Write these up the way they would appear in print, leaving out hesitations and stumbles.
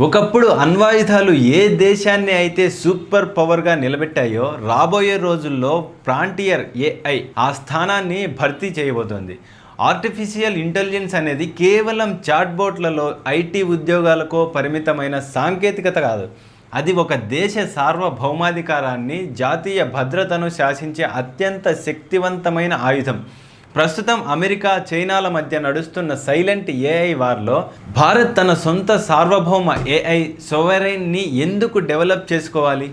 ఒకప్పుడు అణ్వాయుధాలు ఏ దేశాన్ని అయితే సూపర్ పవర్గా నిలబెట్టాయో రాబోయే రోజుల్లో ఫ్రాంటియర్ ఏఐ ఆ స్థానాన్ని భర్తీ చేయబోతోంది. ఆర్టిఫిషియల్ ఇంటెలిజెన్స్ అనేది కేవలం చాట్బోట్లలో ఐటీ ఉద్యోగాలకో పరిమితమైన సాంకేతికత కాదు. అది ఒక దేశ సార్వభౌమాధికారాన్ని, జాతీయ భద్రతను శాసించే అత్యంత శక్తివంతమైన ఆయుధం. ప్రస్తుతం అమెరికా, చైనాల మధ్య నడుస్తున్న సైలెంట్ ఏఐ వార్లో భారత్ తన సొంత సార్వభౌమ ఏఐ సోవరెయిన్ని ఎందుకు డెవలప్ చేసుకోవాలి?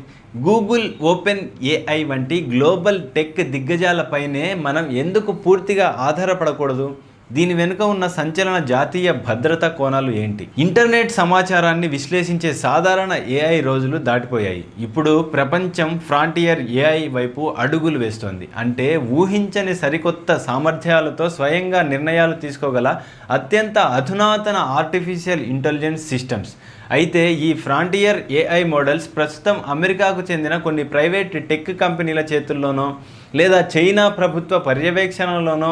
గూగుల్, ఓపెన్ ఏఐ వంటి గ్లోబల్ టెక్ దిగ్గజాలపైనే మనం ఎందుకు పూర్తిగా ఆధారపడకూడదు? దీని వెనుక ఉన్న సంచలన జాతీయ భద్రతా కోణాలు ఏంటి? ఇంటర్నెట్ సమాచారాన్ని విశ్లేషించే సాధారణ ఏఐ రోజులు దాటిపోయాయి. ఇప్పుడు ప్రపంచం ఫ్రాంటియర్ ఏఐ వైపు అడుగులు వేస్తోంది. అంటే ఊహించని సరికొత్త సామర్థ్యాలతో స్వయంగా నిర్ణయాలు తీసుకోగల అత్యంత అధునాతన ఆర్టిఫిషియల్ ఇంటెలిజెన్స్ సిస్టమ్స్. అయితే ఈ ఫ్రాంటియర్ ఏఐ మోడల్స్ ప్రస్తుతం అమెరికాకు చెందిన కొన్ని ప్రైవేట్ టెక్ కంపెనీల చేతుల్లోనో లేదా చైనా ప్రభుత్వ పర్యవేక్షణలోనో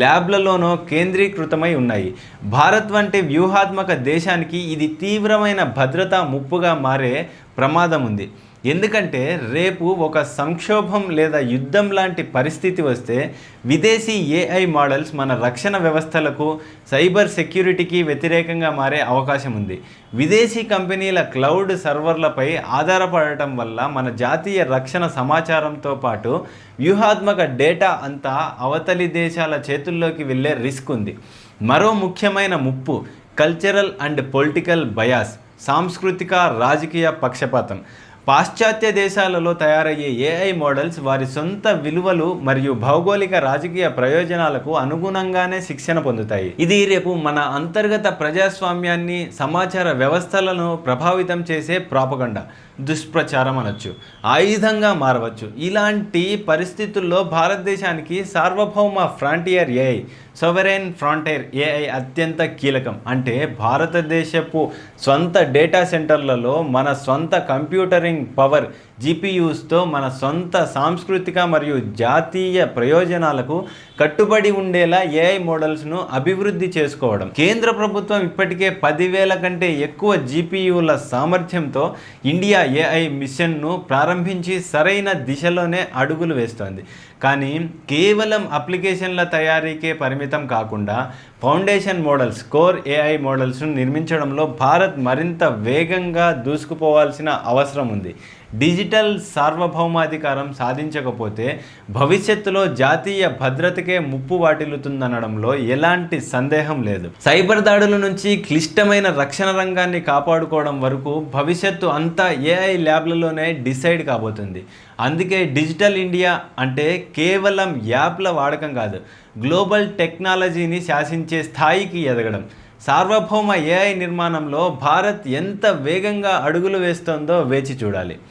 ల్యాబ్లలోనో కేంద్రీకృతమై ఉన్నాయి. భారత్ వంటి వ్యూహాత్మక దేశానికి ఇది తీవ్రమైన భద్రతా ముప్పుగా మారే ప్రమాదం ఉంది. ఎందుకంటే రేపు ఒక సంక్షోభం లేదా యుద్ధం లాంటి పరిస్థితి వస్తే విదేశీ ఏఐ మోడల్స్ మన రక్షణ వ్యవస్థలకు, సైబర్ సెక్యూరిటీకి వ్యతిరేకంగా మారే అవకాశం ఉంది. విదేశీ కంపెనీల క్లౌడ్ సర్వర్లపై ఆధారపడటం వల్ల మన జాతీయ రక్షణ సమాచారంతో పాటు వ్యూహాత్మక డేటా అంతా అవతలి దేశాల చేతుల్లోకి వెళ్ళే రిస్క్ ఉంది. మరో ముఖ్యమైన ముప్పు కల్చరల్ అండ్ పొలిటికల్ బయాస్, సాంస్కృతిక రాజకీయ పక్షపాతం. పాశ్చాత్య దేశాలలో తయారయ్యే ఏఐ మోడల్స్ వారి సొంత విలువలు మరియు భౌగోళిక రాజకీయ ప్రయోజనాలకు అనుగుణంగానే శిక్షణ పొందుతాయి. ఇది రేపు మన అంతర్గత ప్రజాస్వామ్యాన్ని, సమాచార వ్యవస్థలను ప్రభావితం చేసే ప్రాపగండా, దుష్ప్రచారం అనొచ్చు, ఆయుధంగా మారవచ్చు. ఇలాంటి పరిస్థితుల్లో భారతదేశానికి సార్వభౌమ ఫ్రాంటియర్ ఏఐ, సోవరెయిన్ ఫ్రాంటియర్ ఏఐ అత్యంత కీలకం. అంటే భారతదేశపు సొంత డేటా సెంటర్లలో మన సొంత కంప్యూటరింగ్ పవర్, జీపీయూస్తో మన సొంత సాంస్కృతిక మరియు జాతీయ ప్రయోజనాలకు కట్టుబడి ఉండేలా ఏఐ మోడల్స్ను అభివృద్ధి చేసుకోవడం. కేంద్ర ప్రభుత్వం ఇప్పటికే 10,000 కంటే ఎక్కువ జీపీయూల సామర్థ్యంతో ఇండియా ఏఐ మిషన్ను ప్రారంభించి సరైన దిశలోనే అడుగులు వేస్తోంది. కానీ కేవలం అప్లికేషన్ల తయారీకే పరిమితం కాకుండా ఫౌండేషన్ మోడల్స్, కోర్ ఏఐ మోడల్స్ను నిర్మించడంలో భారత్ మరింత వేగంగా దూసుకుపోవాల్సిన అవసరం ఉంది. డిజిటల్ సార్వభౌమాధికారం సాధించకపోతే భవిష్యత్తులో జాతీయ భద్రతకే ముప్పు వాటిల్లుతుందనడంలో ఎలాంటి సందేహం లేదు. సైబర్ దాడుల నుంచి క్లిష్టమైన రక్షణ రంగాన్ని కాపాడుకోవడం వరకు భవిష్యత్తు అంతా ఏఐ ల్యాబ్లలోనే డిసైడ్ కాబోతుంది. అందుకే డిజిటల్ ఇండియా అంటే కేవలం యాప్ల వాడకం కాదు, గ్లోబల్ టెక్నాలజీని శాసించే స్థాయికి ఎదగడం. సార్వభౌమ ఏఐ నిర్మాణంలో భారత్ ఎంత వేగంగా అడుగులు వేస్తోందో వేచి చూడాలి.